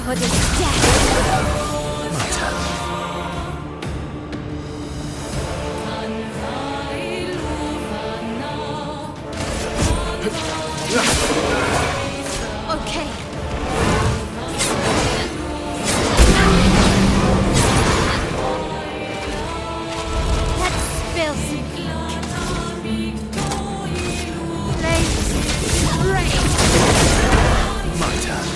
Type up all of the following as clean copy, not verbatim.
sword is death. My turn. Okay. Let's spill some ink. Flames, rain. My turn.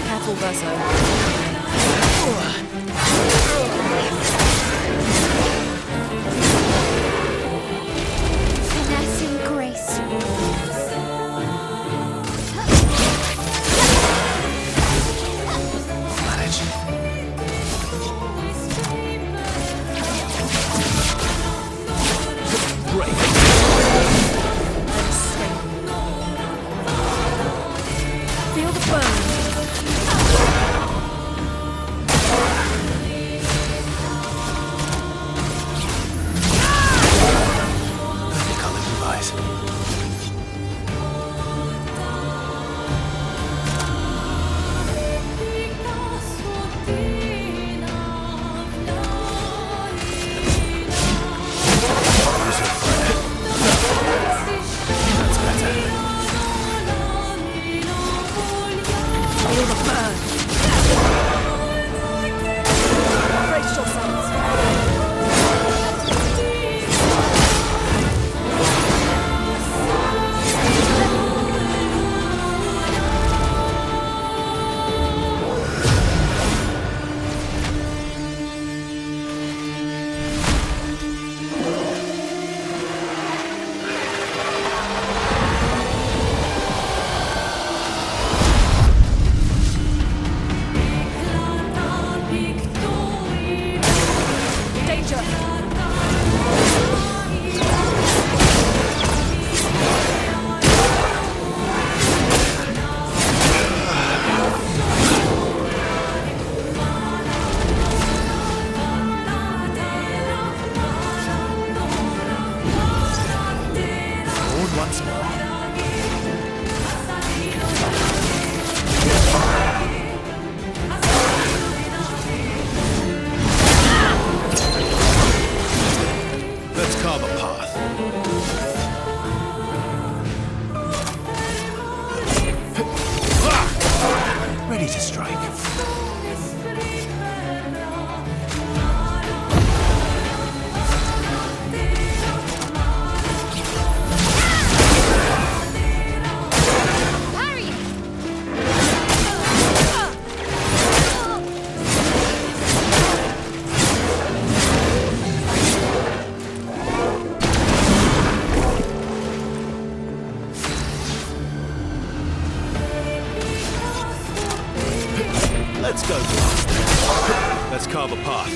Careful, Verso. Finesse and grace. Manage. Break. Feel the burn. Perfect colored device. That's better. Feel the burn. Brace yourselves. Ready to strike. Parry! Let's go blast. Let's carve a path.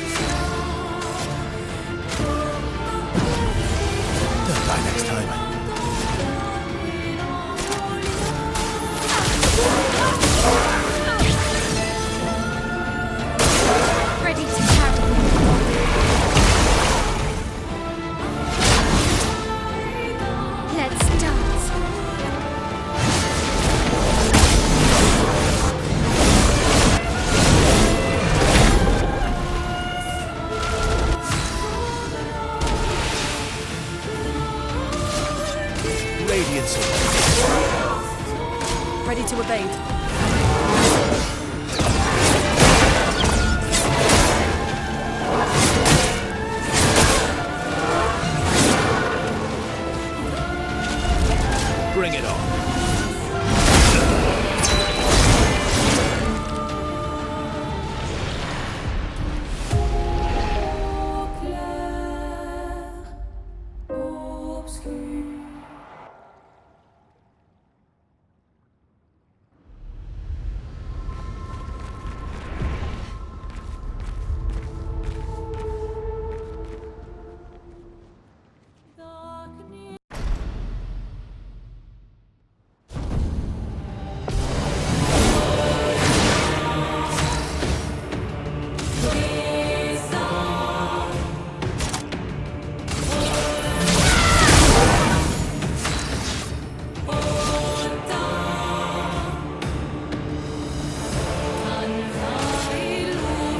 Don't die next time. Ready to carry. Let's dance. Radiance. Ready to evade. Bring it on.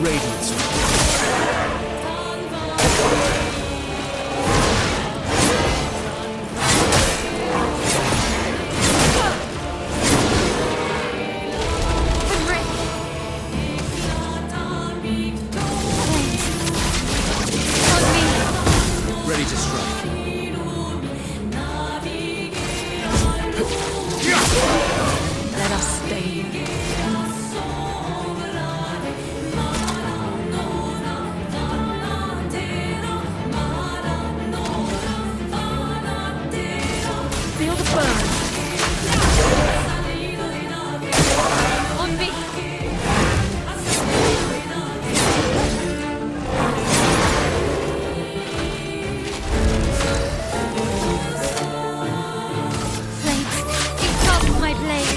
Radiance. Ready to strike. Let us stay. Feel the burn. On me. Blades, eat up my blade.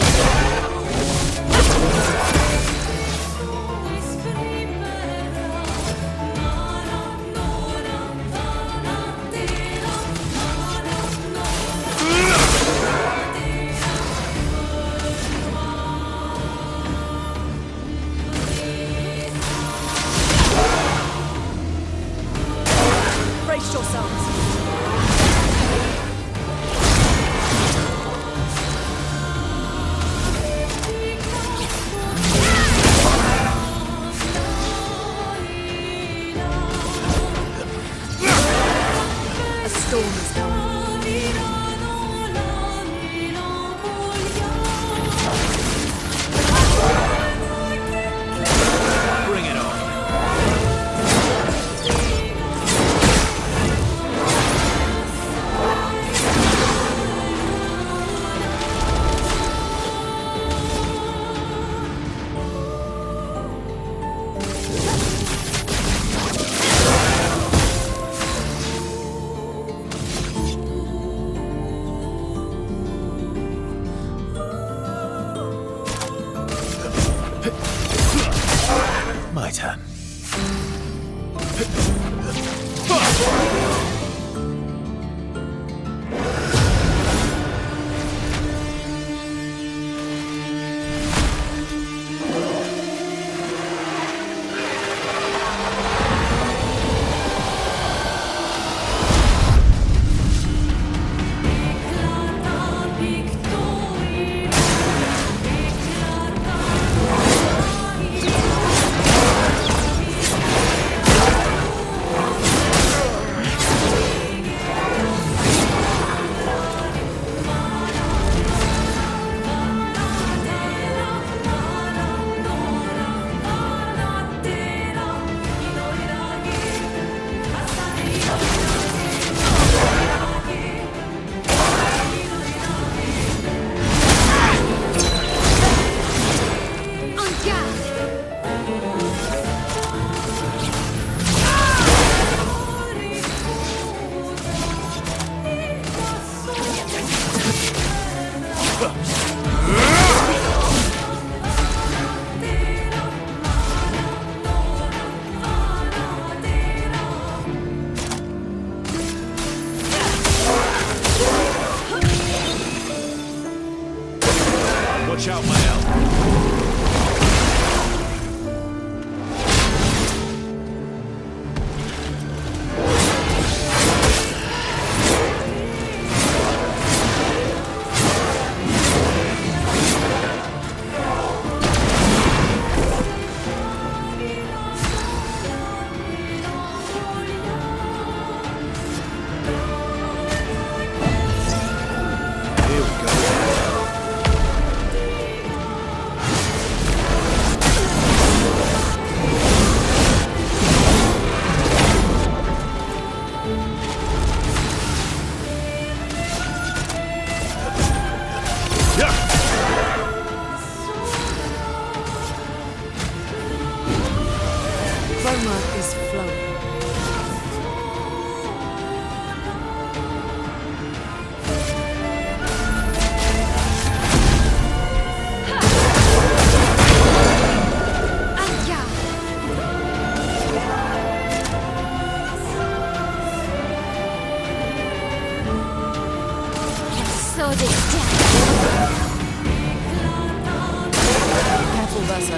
Brace yourselves. A storm is coming. Bring it on. My turn. framework is flowing. Sword is dead. Careful, Verso.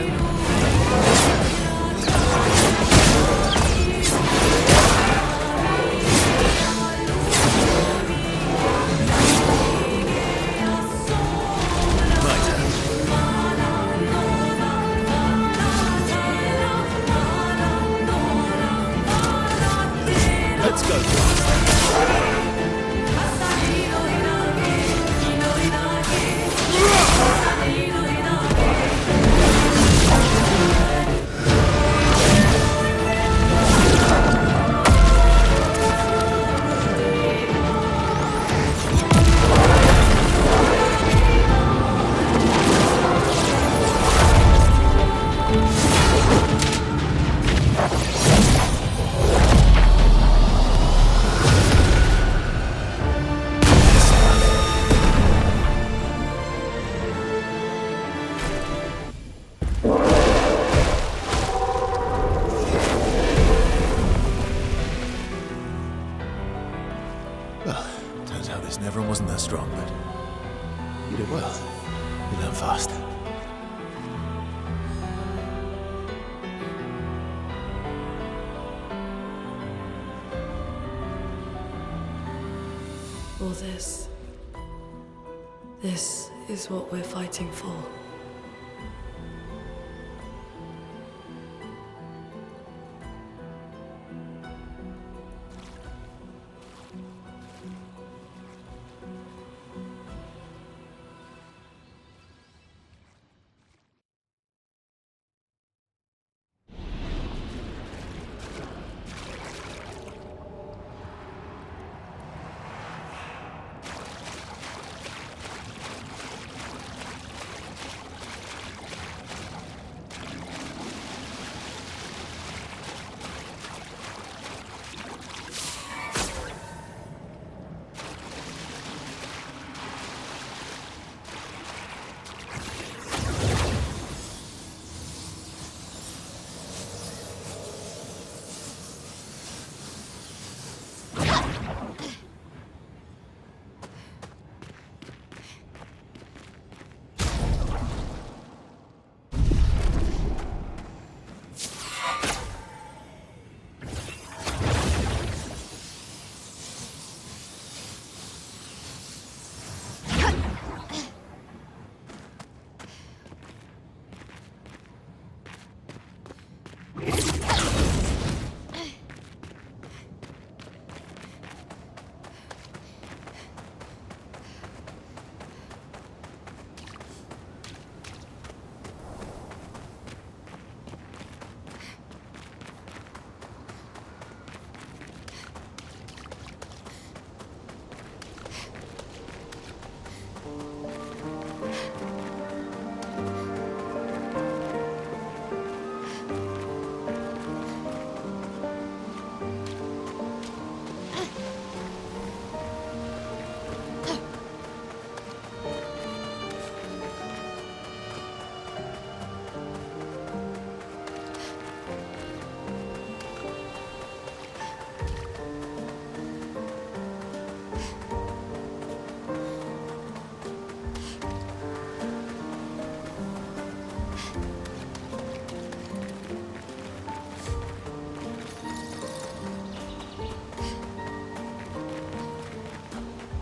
My turn. Let's go. Well, turns out this Neverin wasn't that strong, but you did well. You learn fast. All this. This is what we're fighting for.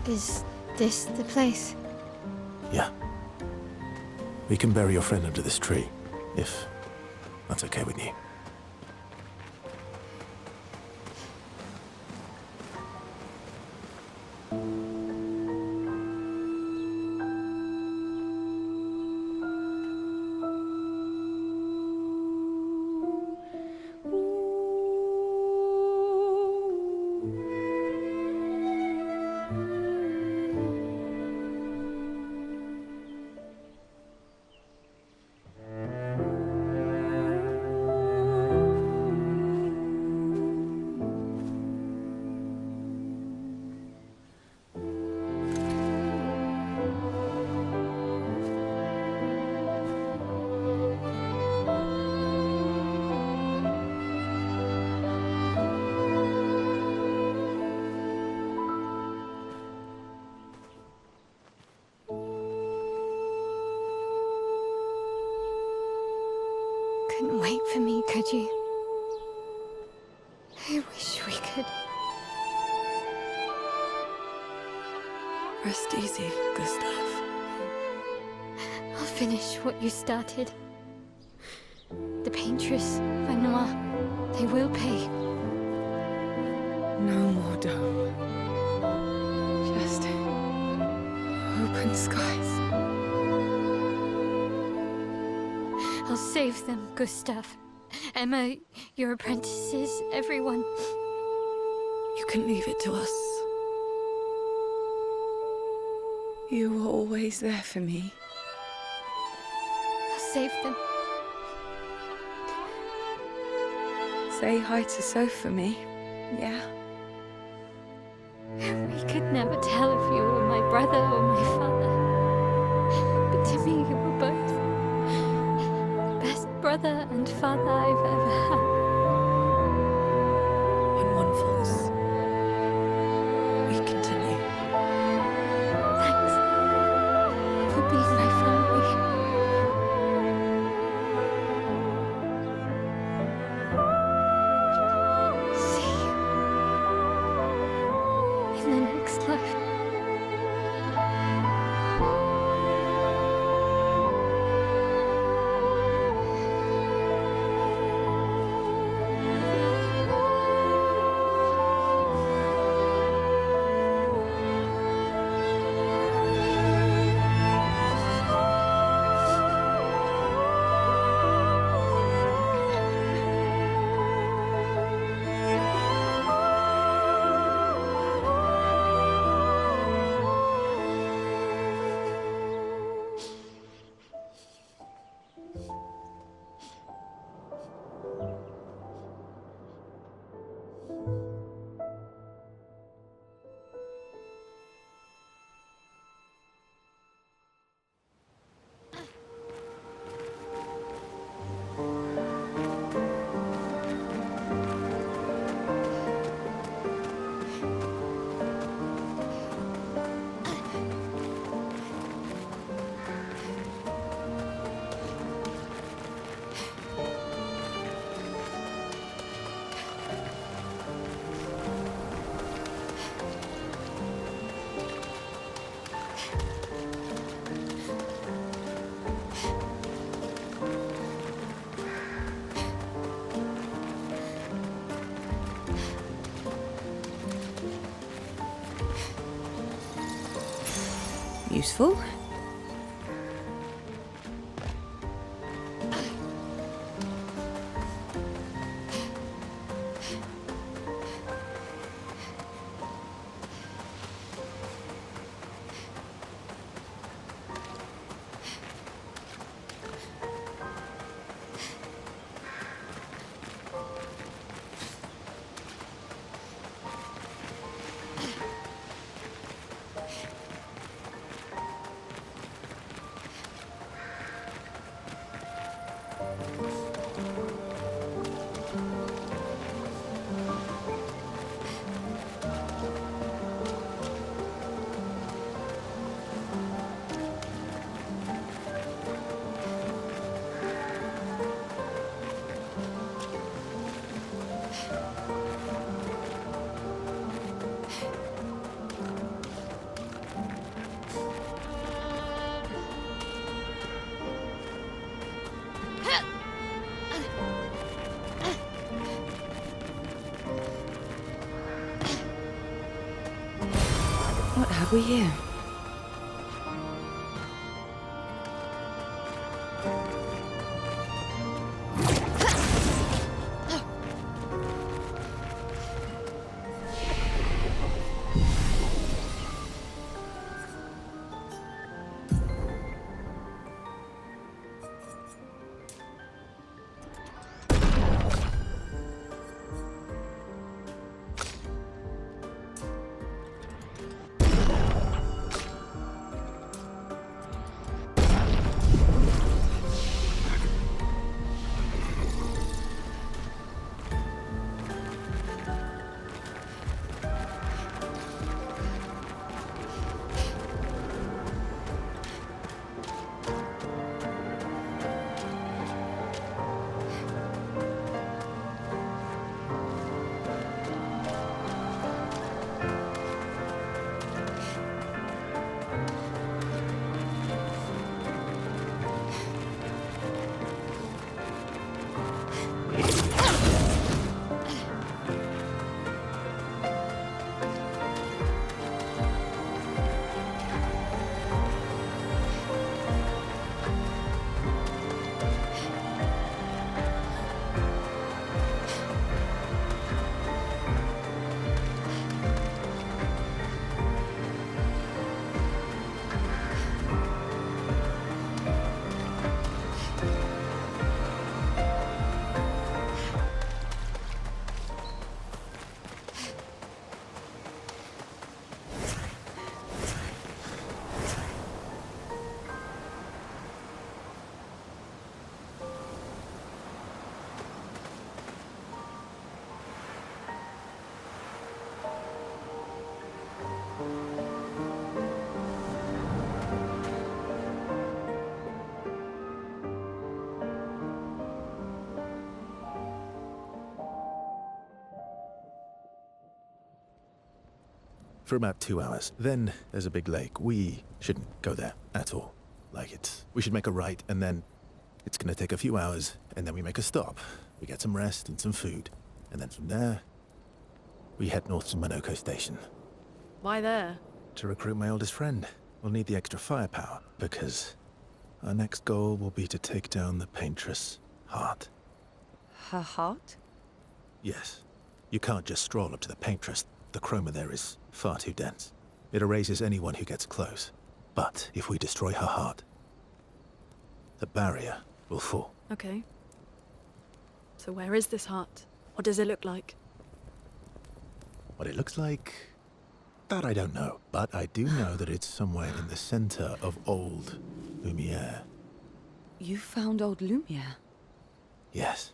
Is this the place? Yeah. We can bury your friend under this tree, if that's okay with you. couldn't wait for me, could you? I wish we could. Rest easy, Gustav. I'll finish what you started. The paintress, Renoir, they will pay. No more dome. Just open skies. I'll save them, Gustav. Emma, your apprentices, everyone. You can leave it to us. You were always there for me. I'll save them. Say hi to Soph for me, yeah? We could never tell if you were my brother or my father. But to me, you were both. Best brother and father I've ever had. When one falls, we continue. Thanks for being my family. See you in the next life. Useful. What have we here? for about 2 hours. Then there's a big lake. We shouldn't go there at all. We should make a right, and then it's gonna take a few hours, and then we make a stop. We get some rest and some food. And then from there, we head north to Monoko Station. Why there? To recruit my oldest friend. We'll need the extra firepower, because our next goal will be to take down the Paintress' heart. Her heart? Yes. You can't just stroll up to the Paintress. The chroma there is far too dense. It erases anyone who gets close. But if we destroy her heart, the barrier will fall. Okay. So where is this heart? What does it look like? What it looks like, that I don't know. But I do know that it's somewhere in the center of old Lumiere. You found old Lumiere? Yes.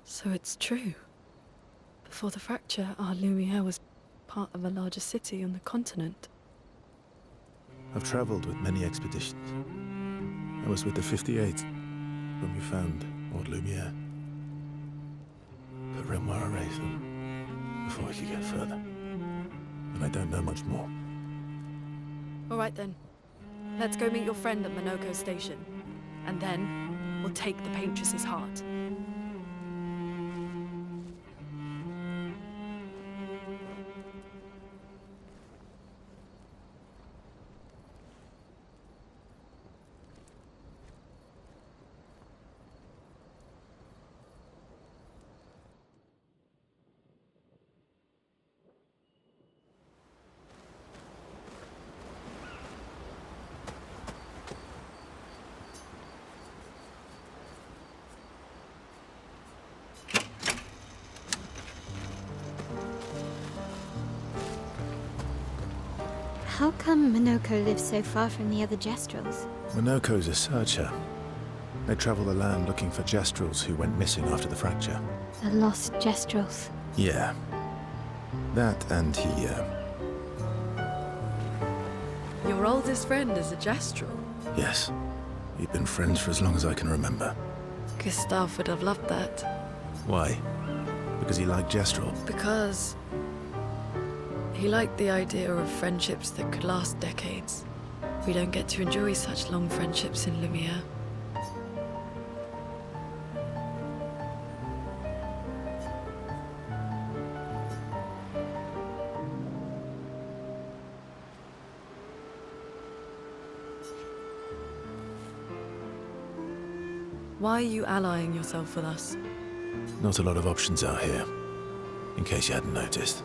So it's true. Before the fracture, our Lumiere was part of a larger city on the continent. I've traveled with many expeditions. I was with the 58th when we found old Lumiere. But Renoir erased them before we could get further. And I don't know much more. All right then. Let's go meet your friend at Monoko Station. And then we'll take the Paintress's heart. How come Monoko lives so far from the other Gestrels? Monoko's a searcher. They travel the land looking for Gestrels who went missing after the fracture. The lost Gestrels. Yeah. That and he, Your oldest friend is a Gestrel. yes. We've been friends for as long as I can remember. Gustav would have loved that. Why? Because he liked Gestrel. Because he liked the idea of friendships that could last decades. We don't get to enjoy such long friendships in Lumiere. Why are you allying yourself with us? Not a lot of options out here, in case you hadn't noticed.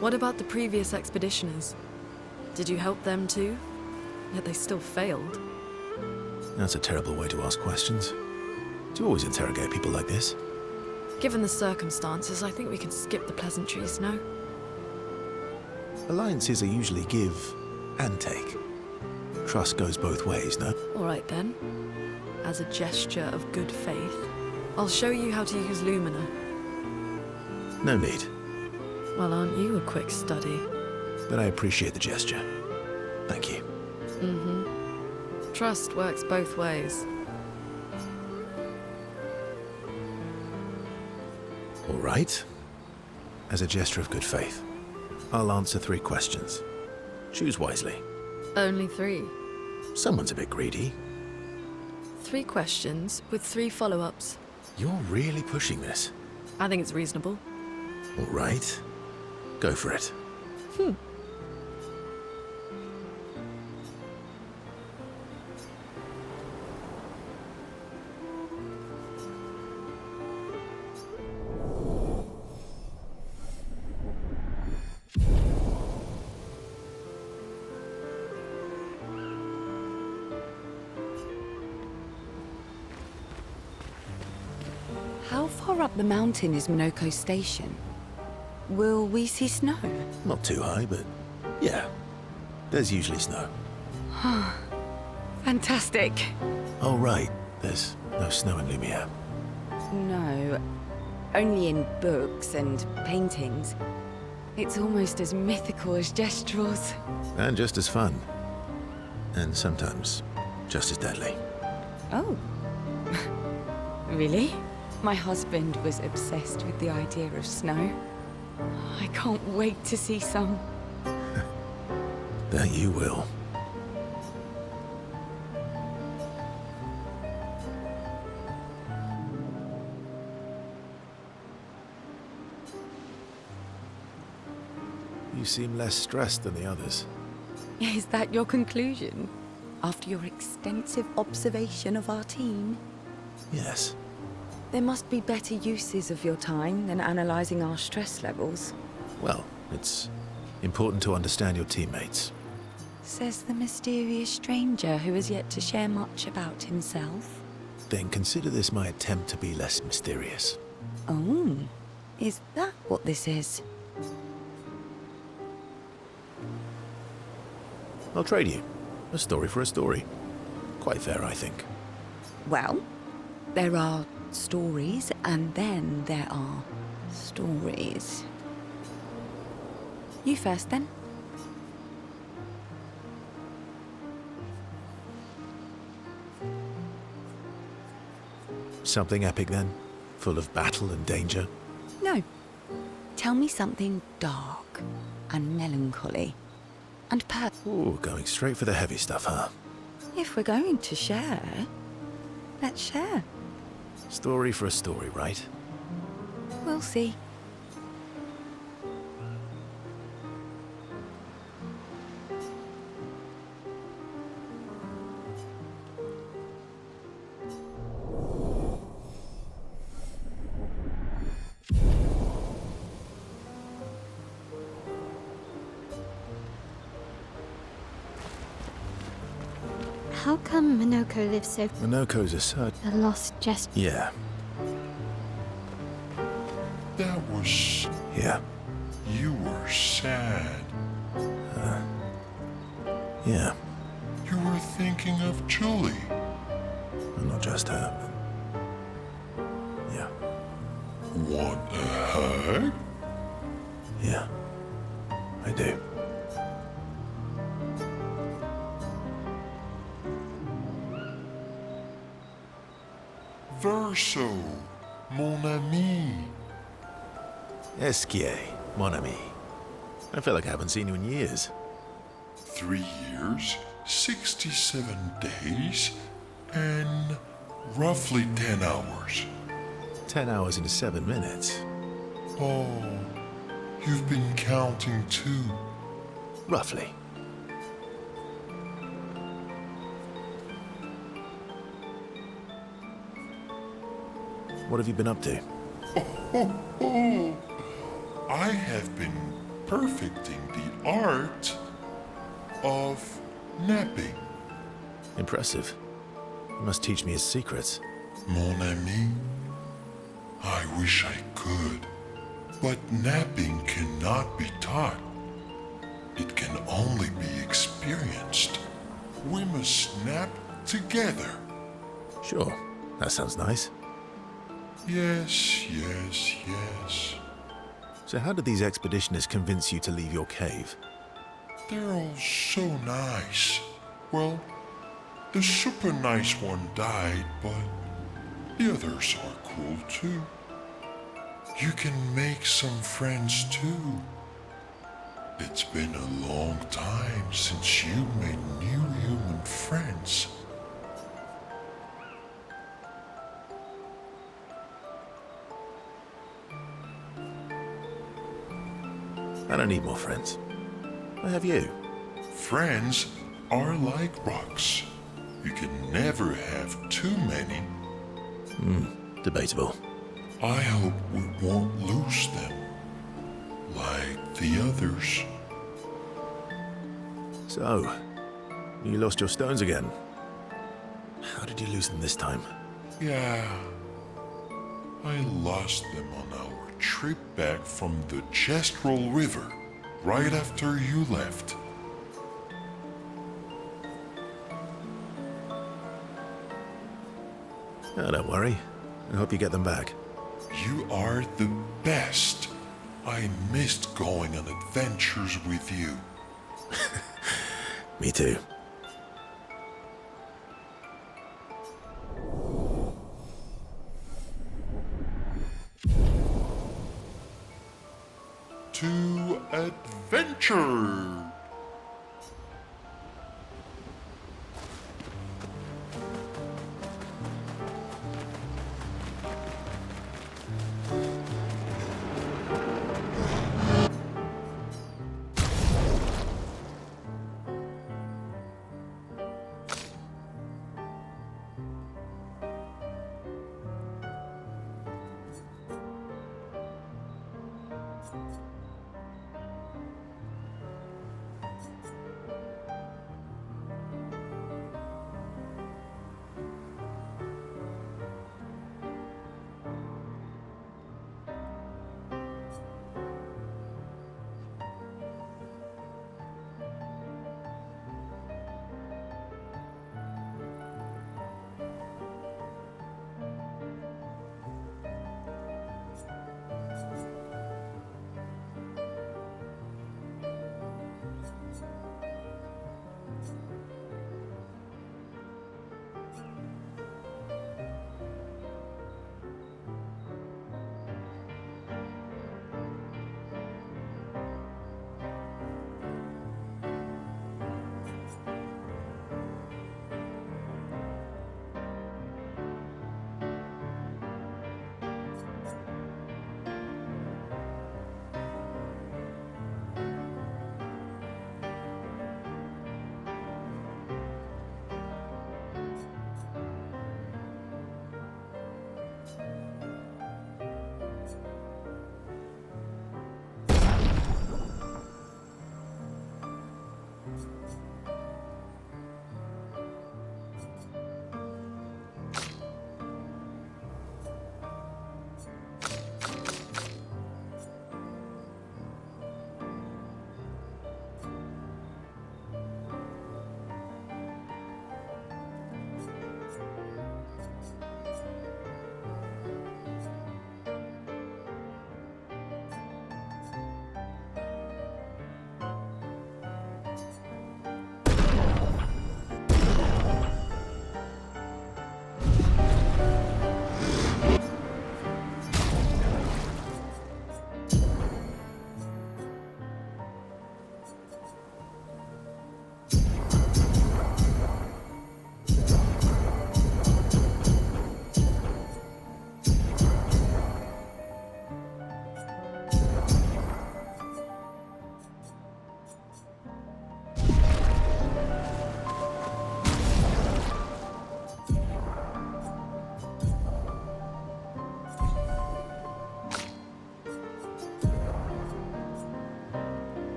What about the previous expeditioners? Did you help them too? Yet they still failed. That's a terrible way to ask questions. Do you always interrogate people like this? Given the circumstances, I think we can skip the pleasantries, no? Alliances are usually give and take. Trust goes both ways, no? All right then. As a gesture of good faith, I'll show you how to use Lumina. No need. Well, aren't you a quick study? But I appreciate the gesture. Thank you. Trust works both ways. All right. As a gesture of good faith, I'll answer 3 questions. Choose wisely. Only 3. Someone's a bit greedy. 3 questions with 3 follow-ups. You're really pushing this. I think it's reasonable. All right. Go for it. How far up the mountain is Monoko Station? Will we see snow? Not too high, but yeah. There's usually snow. Fantastic. Oh, right. There's no snow in Lumiere. No, only in books and paintings. It's almost as mythical as Gestrels. And just as fun. And sometimes just as deadly. Oh. Really? My husband was obsessed with the idea of snow. I can't wait to see some. That you will. You seem less stressed than the others. Is that your conclusion? After your extensive observation of our team? Yes. There must be better uses of your time than analysing our stress levels. Well, it's important to understand your teammates. Says the mysterious stranger who has yet to share much about himself. Then consider this my attempt to be less mysterious. Oh, is that what this is? I'll trade you. A story for a story. Quite fair, I think. Well, there are stories, and then there are stories. You first, then. Something epic, then? Full of battle and danger? No. Tell me something dark and melancholy and Ooh, going straight for the heavy stuff, huh? If we're going to share, let's share. Story for a story, right? We'll see. How come Minoko lives so... Minoko's a cert... The lost just... Yeah, That was... yeah, You were sad. yeah. You were thinking of Julie. And not just her, but... Yeah, Want a hug? yeah. I do. Verso, mon ami. Esquier, mon ami. I feel like I haven't seen you in years. 3 years, 67 days, and roughly 10 hours. 10 hours and 7 minutes. Oh, you've been counting too. Roughly. What have you been up to? I have been perfecting the art of napping. Impressive. You must teach me his secrets. Mon ami, I wish I could, but napping cannot be taught. It can only be experienced. We must nap together. Sure, that sounds nice. Yes, yes, yes. So how did these expeditioners convince you to leave your cave? They're all so nice. Well, the super nice one died, but the others are cool too. You can make some friends too. It's been a long time since you made new human friends. I don't need more friends. I have you. Friends are like rocks. You can never have too many. Debatable. I hope we won't lose them. Like the others. So, you lost your stones again. How did you lose them this time? Yeah. I lost them on our trip back from the Chestrel River, right after you left. Oh, don't worry. I hope you get them back. You are the best. I missed going on adventures with you. Me too. to adventure.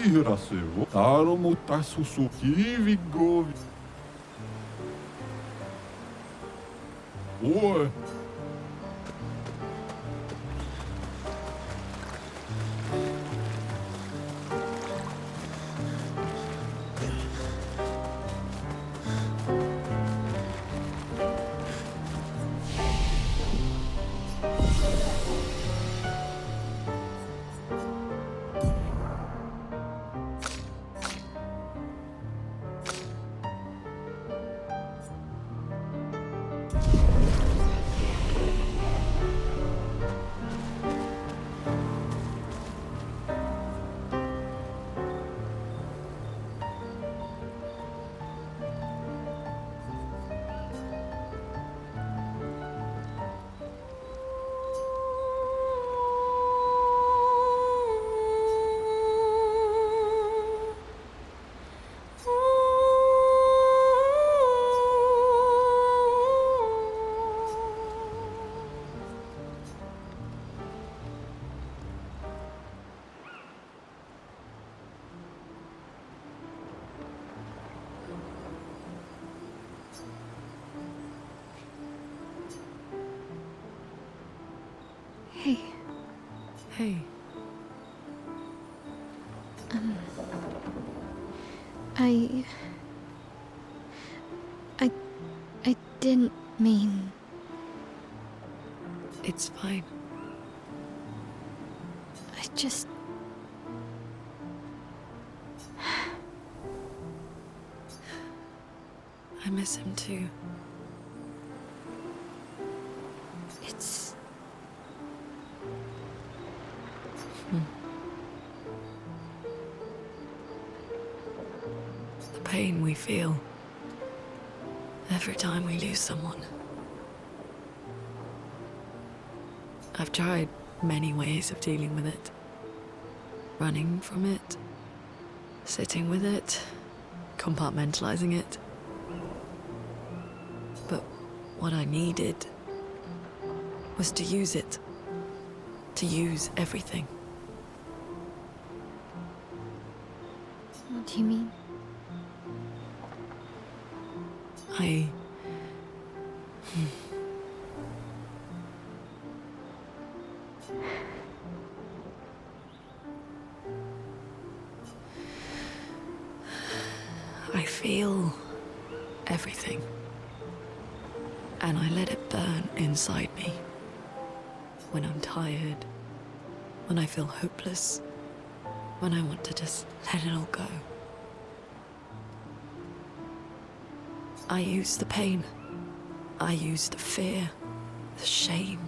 이해라세요. 다로 못다 소소 기비고. 오. Hey, Hey, I... I didn't mean... it's fine. I just... I miss him too. It's... The pain we feel every time we lose someone. I've tried many ways of dealing with it. Running from it, sitting with it, compartmentalizing it. But what I needed was to use it. To use everything. What do you mean? I feel everything. And I let it burn inside me. When I'm tired, when I feel hopeless, when I want to just let it all go. I use the pain. I use the fear, the shame,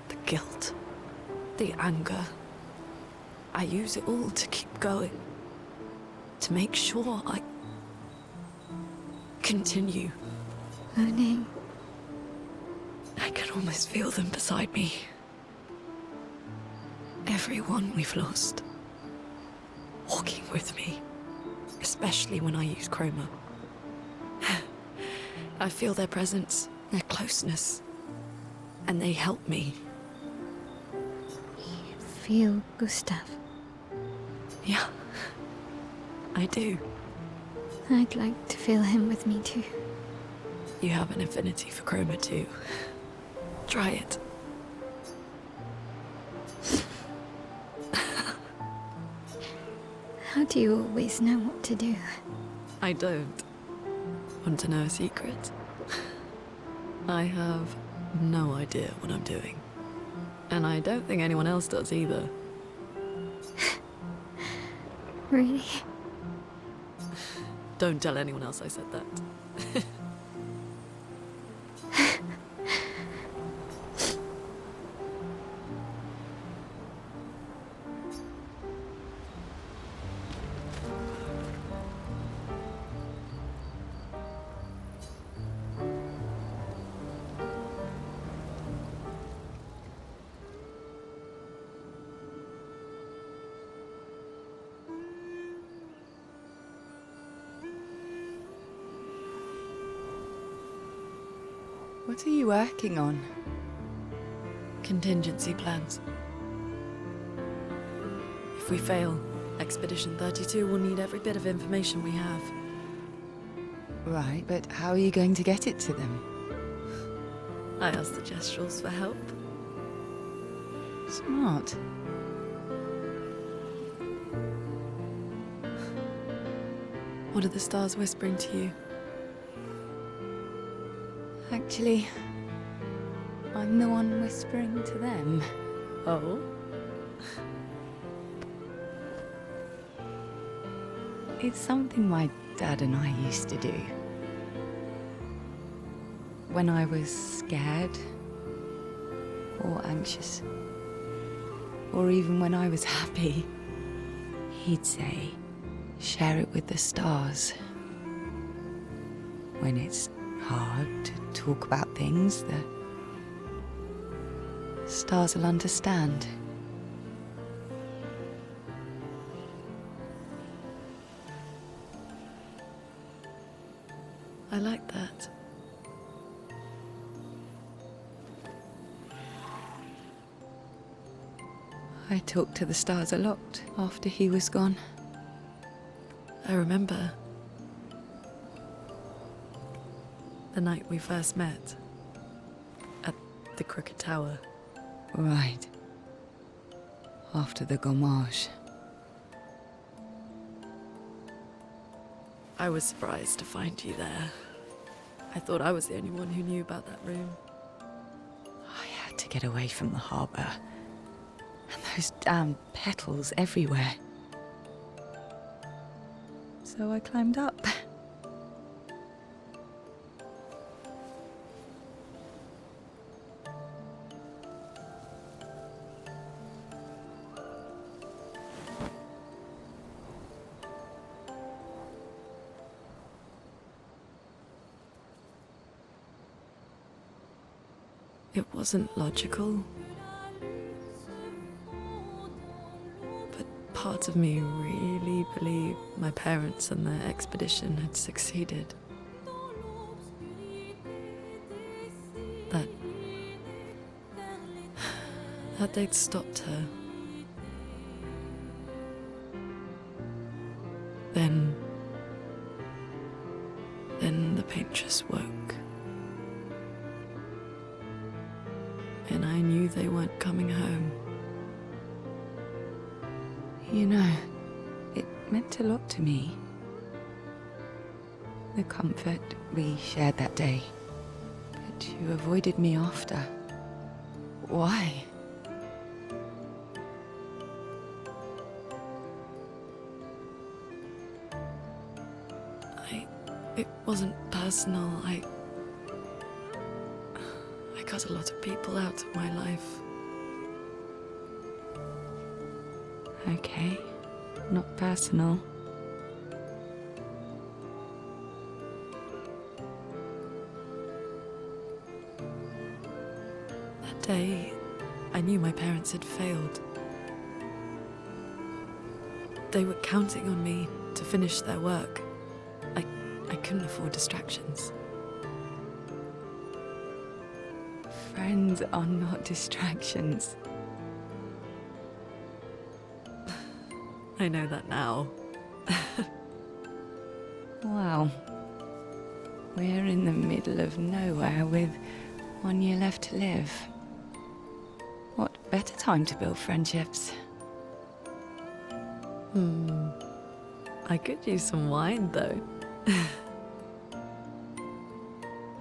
the guilt, the anger. I use it all to keep going. To make sure I continue. Moaning. I can almost feel them beside me. Everyone we've lost. Walking with me. Especially when I use chroma. I feel their presence, their closeness. And they help me. You feel Gustav? Yeah, I do. I'd like to feel him with me too. You have an affinity for chroma too. Try it. How do you always know what to do? I don't. Want to know a secret? I have no idea what I'm doing. And I don't think anyone else does either. Really? Don't tell anyone else I said that. What are you working on? Contingency plans. If we fail, Expedition 32 will need every bit of information we have. Right, but how are you going to get it to them? I asked the Gestrals for help. Smart. What are the stars whispering to you? Actually, I'm the one whispering to them. Oh? It's something my dad and I used to do. When I was scared, or anxious, or even when I was happy, he'd say, share it with the stars. When it's hard to talk about things, the stars will understand. I like that. I talked to the stars a lot after he was gone. I remember the night we first met at the Crooked Tower. Right. After the gommage. I was surprised to find you there. I thought I was the only one who knew about that room. I had to get away from the harbour. And those damn petals everywhere. So I climbed up. It wasn't logical. But part of me really believed my parents and their expedition had succeeded. That they'd stopped her. Then the paint just woke. And I knew they weren't coming home. You know, it meant a lot to me. The comfort we shared that day. But you avoided me after. Why? It wasn't personal. I cut a lot of people out of my life. Okay, not personal. That day, I knew my parents had failed. They were counting on me to finish their work. I couldn't afford distractions. Friends are not distractions. I know that now. Wow. We're in the middle of nowhere with 1 year left to live. What better time to build friendships? I could use some wine, though.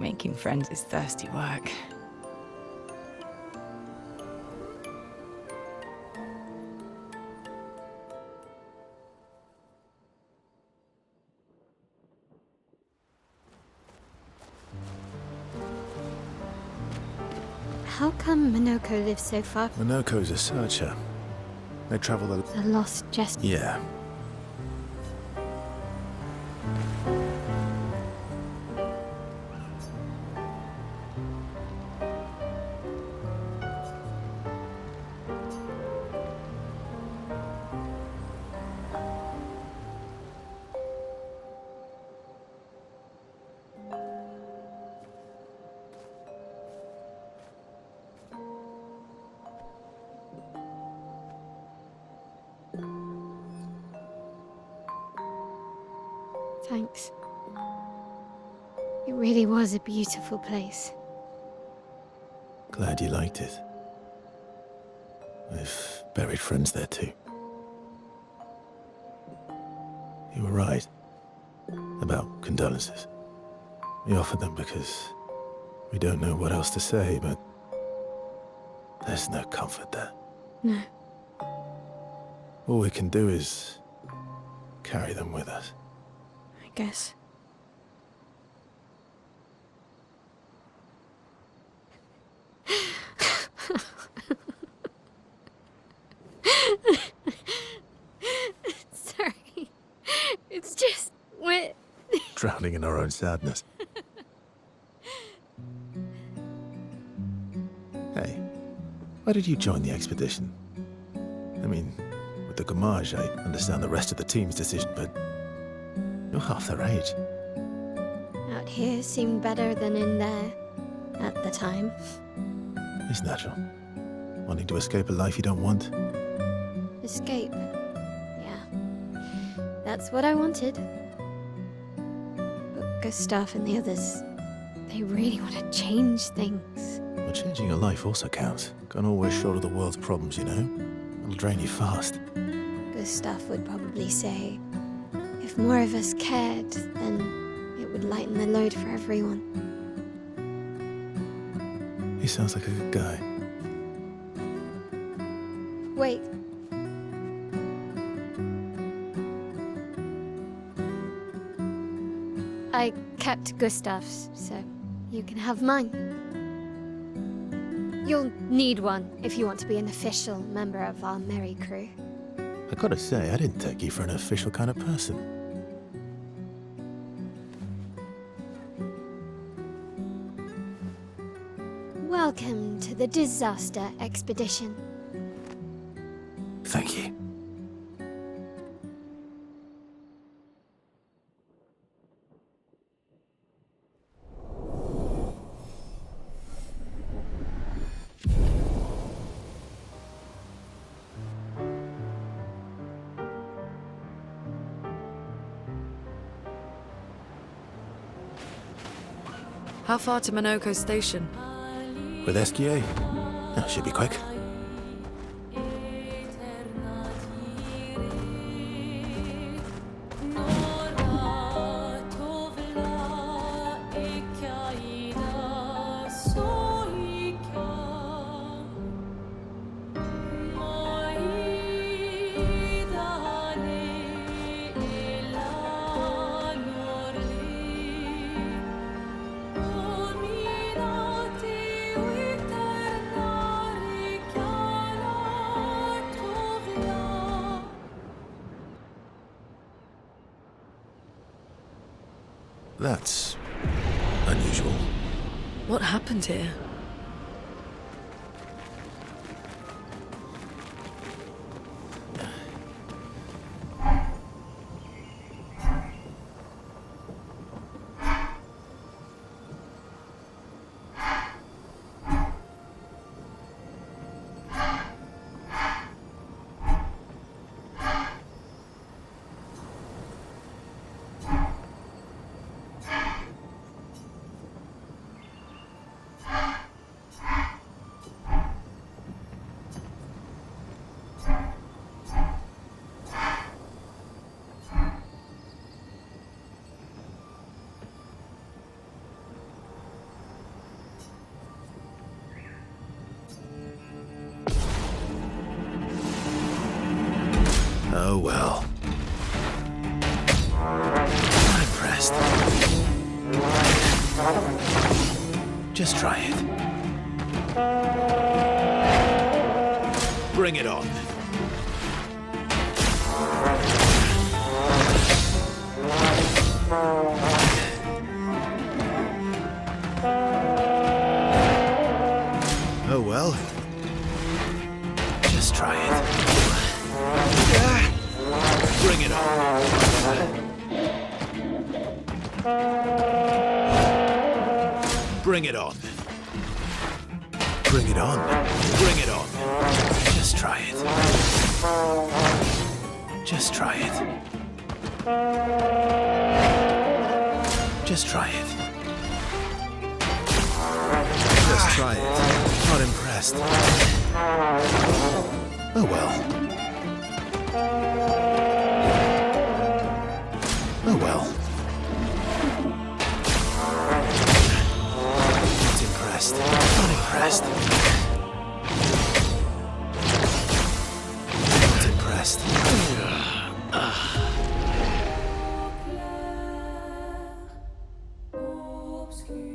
Making friends is thirsty work. How come Minoko lives so far? Minoko's a searcher. They travel a... The lost just... Yeah. Thanks. It really was a beautiful place. Glad you liked it. I've buried friends there too. You were right about condolences. We offered them because we don't know what else to say, but there's no comfort there. No. All we can do is carry them with us. I guess. Sorry. It's just wet. Drowning in our own sadness. Hey, why did you join the expedition? I mean, with the Gamage, I understand the rest of the team's decision, but you're half their age. Out here seemed better than in there at the time. It's natural. Wanting to escape a life you don't want. Escape. Yeah. That's what I wanted. But Gustav and the others, they really want to change things. Well, changing your life also counts. Can't always shoulder the world's problems, you know? It'll drain you fast. Gustav would probably say, if more of us cared, then it would lighten the load for everyone. He sounds like a good guy. Wait. I kept Gustav's, so you can have mine. You'll need one if you want to be an official member of our merry crew. I gotta say, I didn't take you for an official kind of person. Welcome to the disaster expedition. Thank you. How far to Minoko Station? With SGA? That should be quick. That's unusual. What happened here? Oh well. Not impressed. Just try it. Bring it on. Oh well. Just try it. Bring it on. Bring it on. Bring it on. Bring it on. Just try it. Just try it. Just try it. Just try it. Not impressed. Oh well. Oh well. Not impressed. Not impressed. Not impressed. Obsur.